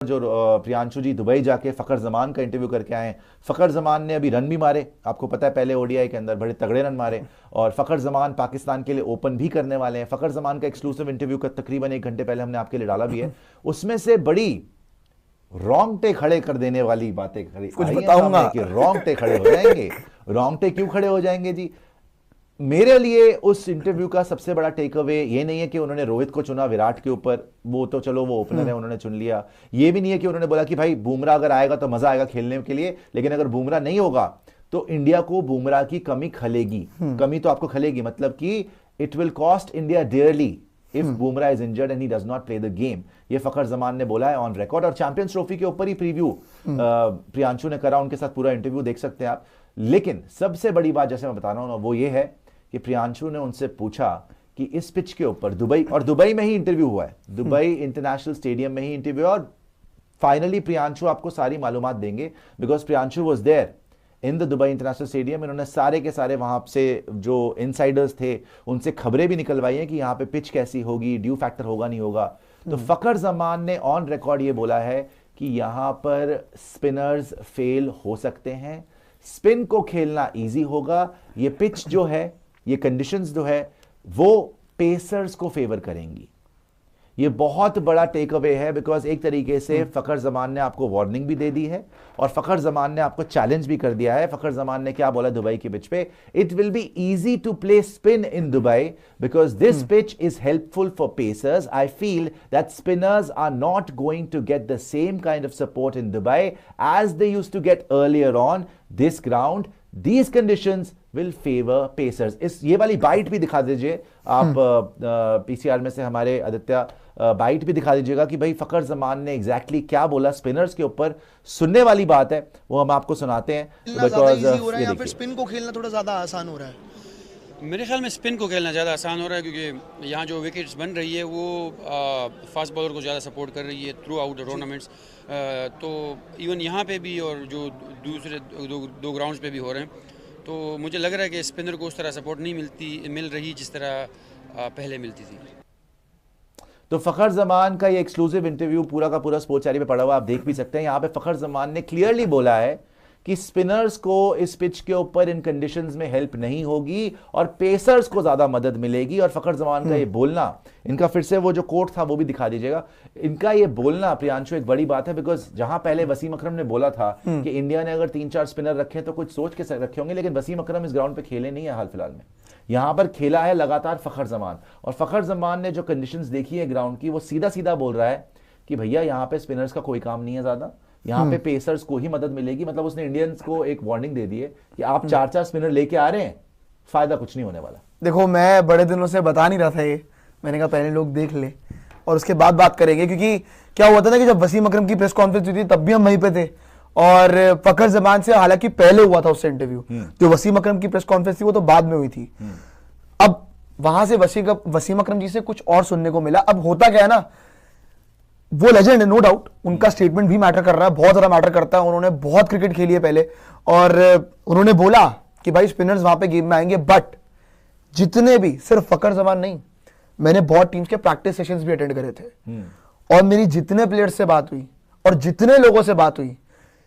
जो प्रियांशु जी दुबई जाके फखर जमान का इंटरव्यू करके आए हैं। फखर जमान ने अभी रन भी मारे, आपको पता है, पहले ओडीआई के अंदर बड़े तगड़े रन मारे। और फखर जमान पाकिस्तान के लिए ओपन भी करने वाले हैं। फखर जमान का एक्सक्लूसिव इंटरव्यू का तकरीबन 1 घंटे पहले हमने आपके लिए डाला भी है। उसमें से बड़ी रोंगटे खड़े कर देने वाली बातें कुछ बताऊंगा कि रोंगटे खड़े हो जाएंगे। रोंगटे क्यों खड़े हो जाएंगे जी? मेरे लिए उस इंटरव्यू का सबसे बड़ा टेक अवे ये नहीं है कि उन्होंने रोहित को चुना विराट के ऊपर, वो तो चलो वो ओपनर है, उन्होंने चुन लिया। ये भी नहीं है कि उन्होंने बोला कि भाई बुमराह अगर आएगा तो मजा आएगा खेलने के लिए, लेकिन अगर बुमराह नहीं होगा तो इंडिया को बुमराह की कमी खलेगी। कमी तो आपको खलेगी, मतलब कि it will cost India dearly if Bumrah is injured and he does not play the game. ये फखर जमान ने बोला है ऑन रिकॉर्ड। और चैंपियंस ट्रॉफी के ऊपर ही प्रीव्यू प्रियांशु ने करा, उनके साथ पूरा इंटरव्यू देख सकते हैं आप। लेकिन सबसे बड़ी बात जैसे मैं बता रहा हूं ना, वो ये है कि प्रियांशु ने उनसे पूछा कि इस पिच के ऊपर दुबई, और दुबई में ही इंटरव्यू हुआ है, दुबई इंटरनेशनल स्टेडियम में ही इंटरव्यू, और फाइनली प्रियांशु आपको सारी मालूमात देंगे because Priyanshu was there in the Dubai international stadium. इन्होंने सारे के सारे वहां से जो इनसाइडर्स थे उनसे खबरें भी निकलवाई हैं कि यहाँ पे पिच कैसी होगी, ड्यू फैक्टर होगा नहीं होगा। तो फखर जमान ने ऑन रिकॉर्ड ये बोला है कि यहां पर स्पिनर्स फेल हो सकते हैं, स्पिन को खेलना इजी होगा, ये पिच जो है, ये कंडीशंस जो है वो पेसर्स को फेवर करेंगी। ये बहुत बड़ा टेक अवे है बिकॉज एक तरीके से फखर जमान ने आपको वार्निंग भी दे दी है और फखर जमान ने आपको चैलेंज भी कर दिया है। फखर जमान ने क्या बोला दुबई की पिच पे? It will be easy to play spin in Dubai because this pitch is helpful for pacers. I feel that spinners are not going to get the same kind of support in Dubai as they used to get earlier on this ground. These conditions will favor pacers. इस ये वाली bite भी दिखा दीजिए आप, PCR में से हमारे आदित्य, बाइट भी दिखा दीजिएगा कि भाई फखर जमान ने एग्जैक्टली क्या बोला स्पिनर्स के ऊपर। सुनने वाली बात है, वो हम आपको सुनाते हैं। बिकॉज या फिर स्पिन को खेलना थोड़ा ज्यादा आसान हो रहा है? मेरे ख्याल में स्पिन को खेलना ज़्यादा आसान हो रहा है क्योंकि यहाँ जो विकेट्स बन रही है वो फास्ट बॉलर को ज़्यादा सपोर्ट कर रही है थ्रू आउट द टूर्नामेंट्स। तो इवन यहाँ पे भी और जो दूसरे दो ग्राउंड्स पे भी हो रहे हैं, तो मुझे लग रहा है कि स्पिनर को उस तरह सपोर्ट नहीं मिल रही जिस तरह पहले मिलती थी। तो फखर जमान का ये एक्सक्लूसिव इंटरव्यू पूरा का पूरा स्पोर्ट्स चैनल पे पड़ा हुआ, आप देख भी सकते हैं। यहाँ पे फखर जमान ने क्लियरली बोला है कि स्पिनर्स को इस पिच के ऊपर इन कंडीशंस में हेल्प नहीं होगी और पेसर्स को ज्यादा मदद मिलेगी। और फखर जमान का ये बोलना, इनका फिर से वो जो कोट था वो भी दिखा दीजिएगा, इनका ये बोलना प्रियांशु एक बड़ी बात है बिकॉज जहां पहले वसीम अकरम ने बोला था कि इंडिया ने अगर 3-4 स्पिनर रखे तो कुछ सोच के रखे होंगे, लेकिन वसीम अकरम इस ग्राउंड पे खेले नहीं है हाल फिलहाल में। यहां पर खेला है लगातार फखर जमान, और फखर जमान ने जो कंडीशंस देखी है ग्राउंड की, वो सीधा सीधा बोल रहा है कि भैया यहाँ पे स्पिनर्स का कोई काम नहीं है ज्यादा, यहाँ पे पेसर्स को ही मदद मिलेगी। मतलब उसने इंडियंस को एक वार्निंग दे दी है कि आप 4-4 स्पिनर लेके आ रहे हैं, फायदा कुछ नहीं होने वाला। देखो, मैं बड़े दिनों से बता नहीं रहा था ये, मैंने कहा पहले लोग देख ले और उसके बाद बात करेंगे, क्योंकि क्या हुआ था ना कि जब वसीम अकरम की प्रेस कॉन्फ्रेंस हुई थी तब भी हम वहीं पे थे और फखर जमान से हालांकि पहले हुआ था उससे इंटरव्यू, जो वसीम अकरम की प्रेस कॉन्फ्रेंस थी वो तो बाद में हुई थी। अब वहां से वसीम अकरम जी से कुछ और सुनने को मिला। अब होता क्या है ना, वो लेजेंड है नो डाउट, उनका स्टेटमेंट भी मैटर कर रहा है, बहुत ज्यादा मैटर करता है। उन्होंने बहुत क्रिकेट खेली है पहले और उन्होंने बोला कि भाई स्पिनर्स वहां पे गेम में आएंगे, बट जितने भी, सिर्फ फखर जमान नहीं, मैंने बहुत टीम्स के प्रैक्टिस सेशंस भी अटेंड करे थे और मेरी जितने प्लेयर्स से बात हुई और जितने लोगों से बात हुई,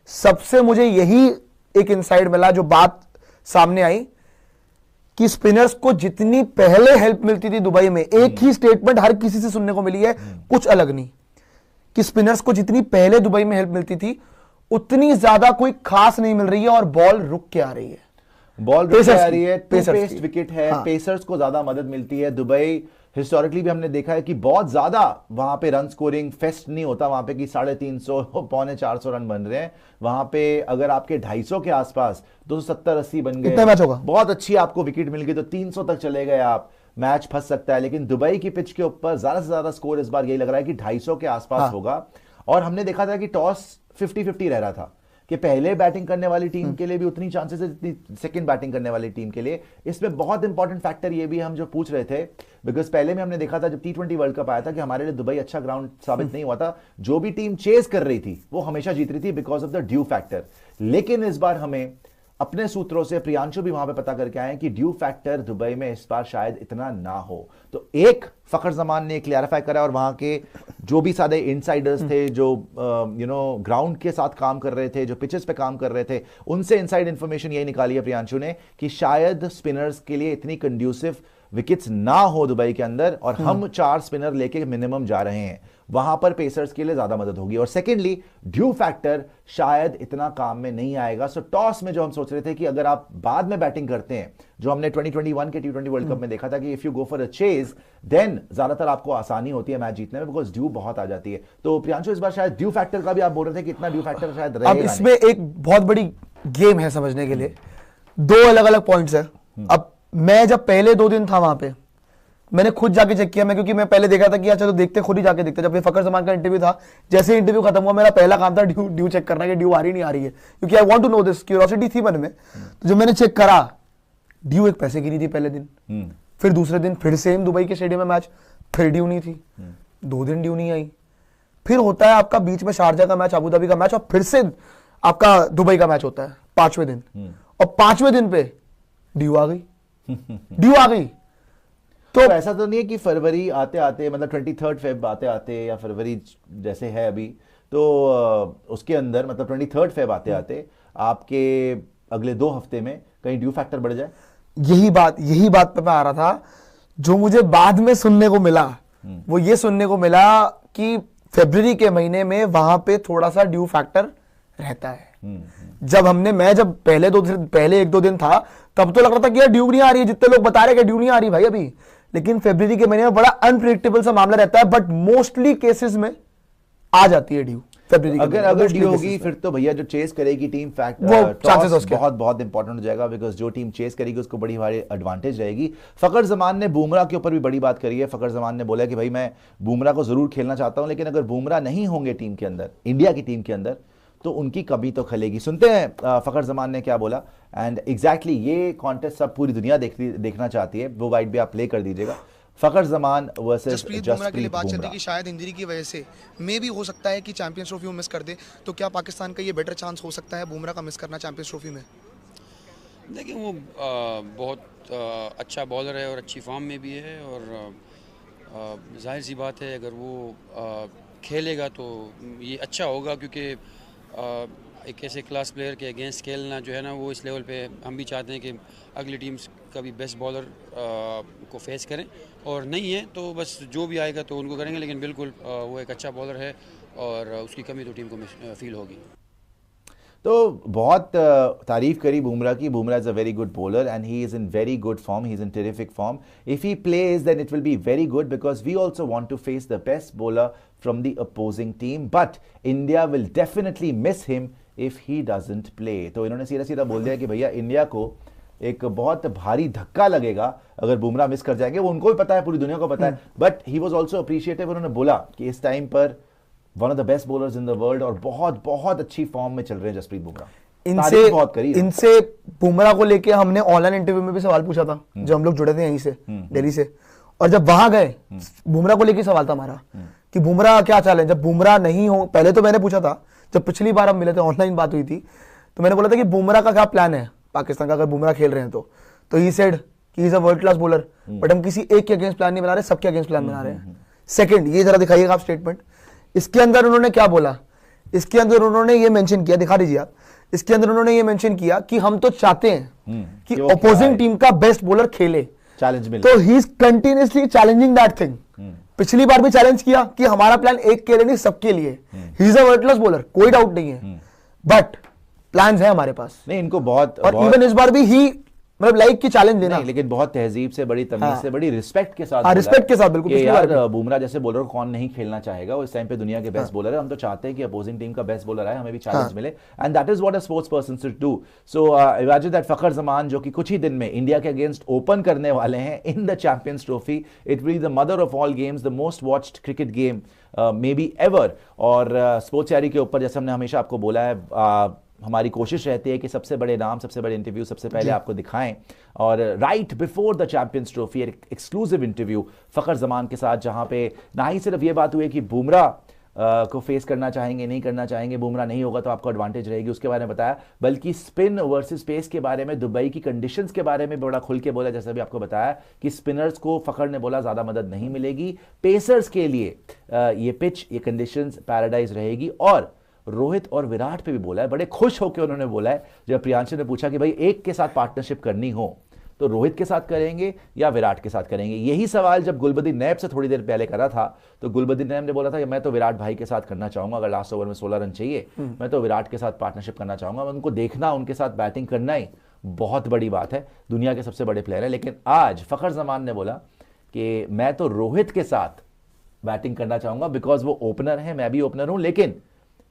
सबसे मुझे यही एक इनसाइड मिला, जो बात सामने आई कि स्पिनर्स को जितनी पहले हेल्प मिलती थी दुबई में, एक ही स्टेटमेंट हर किसी से सुनने को मिली है, कुछ अलग नहीं, कि स्पिनर्स को जितनी पहले दुबई में हेल्प मिलती थी उतनी ज्यादा कोई खास नहीं मिल रही है और बॉल रुक के आ रही है। बॉल रुक के आ रही है, पेस्ड विकेट है, हाँ। पेसर्स को ज्यादा मदद मिलती है। दुबई हिस्टोरिकली भी हमने देखा है कि बहुत ज्यादा वहां पे रन स्कोरिंग फेस्ट नहीं होता वहां पे कि 350 पौने 400 रन बन रहे हैं। वहां पे अगर आपके 250 के आसपास 270-80 बन गए, मैच होगा, बहुत अच्छी आपको विकेट मिल गई तो 300 तक चले गए आप, मैच फंस सकता है। लेकिन दुबई की पिच के ऊपर ज्यादा से ज्यादा स्कोर इस बार यही लग रहा है कि 250 के आसपास होगा। और हमने देखा था कि टॉस 50-50 रह रहा था कि पहले बैटिंग करने वाली टीम के लिए भी उतनी चांसेस है जितनी सेकंड बैटिंग करने वाली टीम के लिए। इसमें बहुत इंपॉर्टेंट फैक्टर ये भी हम जो पूछ रहे थे, बिकॉज पहले में हमने देखा था जब T20 वर्ल्ड कप आया था कि हमारे लिए दुबई अच्छा ग्राउंड साबित नहीं हुआ था। जो भी टीम चेस कर रही थी वो हमेशा जीत रही थी because of the due factor. लेकिन इस बार हमें अपने सूत्रों से प्रियांशु भी वहां पे पता करके आए कि ड्यू फैक्टर दुबई में इस बार शायद इतना ना हो। तो एक फखर जमान ने क्लियरिफाई करा और वहां के जो भी सारे इनसाइडर्स थे, जो ग्राउंड के साथ काम कर रहे थे, जो पिचेस पे काम कर रहे थे, उनसे इनसाइड इंफॉर्मेशन यही निकाली है प्रियांशु ने कि शायद स्पिनर्स के लिए इतनी कंड्यूसिव विकेट्स ना हो दुबई के अंदर, और हम 4 स्पिनर लेके मिनिमम जा रहे हैं, वहां पर पेसर्स के लिए ज्यादा मदद होगी। और सेकेंडली ड्यू फैक्टर शायद इतना काम में नहीं आएगा। सो टॉस में जो हम सोच रहे थे कि अगर आप बाद में बैटिंग करते हैं, जो हमने 2021 के T20 वर्ल्ड कप में देखा था कि if you go for a chase then ज्यादातर आपको आसानी होती है मैच जीतने में, बिकॉज ड्यू बहुत आ जाती है। तो प्रियांशु इस बार शायद ड्यू फैक्टर का भी आप बोल रहे थे कि इतना ड्यू फैक्टर शायद रहेगा। अब इसमें एक बहुत बड़ी गेम है समझने के लिए, 2 अलग अलग पॉइंट्स है। अब मैं जब पहले 2 दिन था वहां पे, मैंने खुद जाके चेक किया, क्योंकि मैं पहले देखा था कि यार चलो देखते, खुद ही जाके देखते। जब ये फखर जमान का इंटरव्यू था, जैसे इंटरव्यू खत्म हुआ, मेरा पहला काम था ड्यू चेक करना कि ड्यू आ रही नहीं आ रही है, क्योंकि I want to know this, curiosity थी मन में। तो जब मैंने चेक करा, ड्यू एक पैसे की नहीं थी पहले दिन, फिर दूसरे दिन फिर सेम दुबई के स्टेडियम में मैच, फिर ड्यू नहीं थी, 2 दिन ड्यू नहीं आई, फिर होता है आपका बीच में शारजा का मैच, अबू धाबी का मैच, और फिर से आपका दुबई का मैच होता है 5वें दिन, और 5वें दिन पे ड्यू आ गई। ड्यू आ गई तो ऐसा तो नहीं है कि फरवरी आते आते, मतलब 23 फेब आते आते, या फरवरी जैसे है अभी, तो उसके अंदर मतलब 23 फेब आते आते आपके अगले 2 हफ्ते में कहीं ड्यू फैक्टर बढ़ जाए? यही बात पे मैं आ रहा था। जो मुझे बाद में सुनने को मिला, वो ये सुनने को मिला कि फरवरी के महीने में वहां पे थोड़ा सा ड्यू फैक्टर रहता है। मैं जब पहले 1-2 दिन था, तब तो लग रहा था कि यार ड्यू नहीं आ रही है, जितने लोग बता रहे कि ड्यू नहीं आ रही भाई अभी, लेकिन फरवरी के महीने में बड़ा अनप्रेडिक्टेबल सा मामला रहता है, बट मोस्टली केसेस में आ जाती है ड्यू। अगर ड्यू होगी फिर तो भैया जो चेस करेगी टीम बहुत इंपॉर्टेंट हो जाएगा, बिकॉज जो टीम चेस करेगी उसको बड़ी भारी एडवांटेज रहेगी। फखर जमान ने बुमराह के ऊपर भी बड़ी बात करी है। फखर जमान ने बोला कि भाई मैं बुमराह को जरूर खेलना चाहता हूं, लेकिन अगर बुमराह नहीं होंगे टीम के अंदर, इंडिया की टीम के अंदर, तो उनकी कमी तो खलेगी। सुनते हैं फखर जमान ने क्या बोला। एंड एग्जैक्टली ये कॉन्टेस्ट सब पूरी दुनिया देखना चाहती है, वो वाइट भी आप प्ले कर दीजिएगा। फखर जमान वर्सेस जसप्रीत बुमराह के लिए बात चल रही है कि शायद इंजरी की वजह से मे भी हो सकता है कि चैंपियंस ट्रॉफी मिस कर दे, तो क्या पाकिस्तान का ये बेटर चांस हो सकता है बुमराह का मिस करना चैंपियंस ट्रॉफी में? देखिए वो बहुत अच्छा बॉलर है और अच्छी फॉर्म में भी है, और जाहिर सी बात है अगर वो खेलेगा तो ये अच्छा होगा, क्योंकि एक ऐसे क्लास प्लेयर के अगेंस्ट खेलना जो है ना, वो इस लेवल पे हम भी चाहते हैं कि अगली टीम्स का भी बेस्ट बॉलर को फेस करें, और नहीं है तो बस जो भी आएगा तो उनको करेंगे, लेकिन बिल्कुल वो एक अच्छा बॉलर है और उसकी कमी तो टीम को फील होगी। तो बहुत तारीफ करी बुमराह की। Bumrah is a very good bowler and he is in very good form, he is in terrific form. If he plays then it will be very good, because we also want to face the best bowler from the opposing team, but India will definitely miss him if he doesn't play. तो इन्होंने सीधा सीधा बोल दिया कि भैया India को एक बहुत भारी धक्का लगेगा अगर बुमराह मिस कर जाएंगे। वो उनको भी पता है, पूरी दुनिया को पता है, but he was also appreciative. उन्होंने बोला कि इस टाइम पर one of the best bowlers in the world और बहुत बहुत अच्छी फॉर्म में चल रहे हैं जसप्रीत बुमराह। इनसे बुमराह को लेके हमने ऑनलाइन इंटरव्यू में भी सवाल पूछा था, जब हम लोग जुड़े थे यहीं से दिल्ली से, और जब वहां गए बुमराह को लेके सवाल था हमारा कि बुमराह क्या चाल है जब बुमराह नहीं हो। पहले तो मैंने पूछा था, जब पिछली बार हम मिले थे ऑनलाइन बात हुई थी, तो मैंने बोला था कि बुमराह का क्या प्लान है पाकिस्तान का अगर बुमराह खेल रहे हैं तो ही सेड कि is a world class bowler, but हम किसी एक के अगेंस्ट प्लान नहीं बना रहे, सबके अगेंस्ट प्लान बना रहे हैं। सेकंड, ये जरा दिखाइएगा आप स्टेटमेंट। इसके अंदर उन्होंने क्या बोला, इसके अंदर उन्होंने ये मेंशन किया, दिखा दीजिए आप। इसके अंदर उन्होंने ये मेंशन किया कि हम तो चाहते हैं कि अपोजिंग टीम का बेस्ट बॉलर खेले, चैलेंज मिले, तो he is continuously challenging that thing. पिछली बार भी चैलेंज किया कि हमारा प्लान एक के लिए नहीं सबके लिए, he is a world class bowler, कोई डाउट नहीं है, बट प्लान्स है हमारे पास। नहीं, इनको बहुत और इवन इस बार भी ही मतलब लाइक की चैलेंज देना, लेकिन बहुत तहजीब से, बड़ी तमीज से, बड़ी रिस्पेक्ट के साथ, रिस्पेक्ट के साथ, बिल्कुल। यार बुमराह जैसे बॉलर को कौन नहीं खेलना चाहेगा, वो इस टाइम पे दुनिया के बेस्ट बॉलर है, हम तो चाहते हैं कि अपोजिंग टीम का बेस्ट बॉलर आए, हमें भी चैलेंज मिले, and that is what a sports person should do. So imagine that Fakhar Zaman, जो कि कुछ ही दिन में इंडिया के अगेंस्ट ओपन करने वाले हैं in the champions trophy, it will be the mother of all games, the most watched cricket game may be ever. और स्पोर्ट्स यारी के ऊपर जैसे हमने हमेशा आपको बोला है, हमारी कोशिश रहती है कि सबसे बड़े नाम, सबसे बड़े इंटरव्यू सबसे पहले आपको दिखाएं, और right before the champions trophy एक एक्सक्लूसिव इंटरव्यू फखर जमान के साथ, जहां पे ना ही सिर्फ ये बात हुई कि बुमराह को फेस करना चाहेंगे, नहीं करना चाहेंगे, बुमराह नहीं होगा तो आपको एडवांटेज रहेगी, उसके बारे में बताया। बल्कि स्पिन वर्सेस पेस के बारे में, दुबई की कंडीशंस के बारे में बड़ा खुल के बोला, जैसा भी आपको बताया कि स्पिनर्स को फखर ने बोला ज़्यादा मदद नहीं मिलेगी, पेसर्स के लिए ये पिच, ये कंडीशंस पैराडाइज रहेगी। और रोहित और विराट पे भी बोला है, बड़े खुश होकर उन्होंने बोला है, जब प्रियांशु ने पूछा कि भाई एक के साथ पार्टनरशिप करनी हो तो रोहित के साथ करेंगे या विराट के साथ करेंगे। यही सवाल जब गुलबदीन नैब से थोड़ी देर पहले करा था तो गुलबदीन नैब ने बोला था कि मैं तो विराट भाई के साथ करना चाहूंगा, अगर लास्ट ओवर में 16 रन चाहिए मैं तो विराट के साथ पार्टनरशिप करना चाहूंगा। उनको देखना, उनके साथ बैटिंग करना ही बहुत बड़ी बात है, दुनिया के सबसे बड़े प्लेयर है। लेकिन आज फखर जमान ने बोला कि मैं तो रोहित के साथ बैटिंग करना चाहूंगा बिकॉज वो ओपनर है, मैं भी ओपनर हूं। लेकिन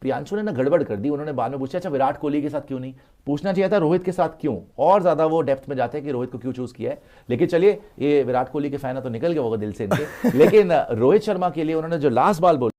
प्रियांशु ने ना गड़बड़ कर दी, उन्होंने बाद में पूछा अच्छा विराट कोहली के साथ क्यों नहीं, पूछना चाहिए था रोहित के साथ क्यों, और ज्यादा वो डेप्थ में जाते हैं कि रोहित को क्यों चूज किया है। लेकिन चलिए, ये विराट कोहली के फैन है तो निकल गया होगा दिल से इनके। लेकिन रोहित शर्मा के लिए उन्होंने जो लास्ट बॉल बोली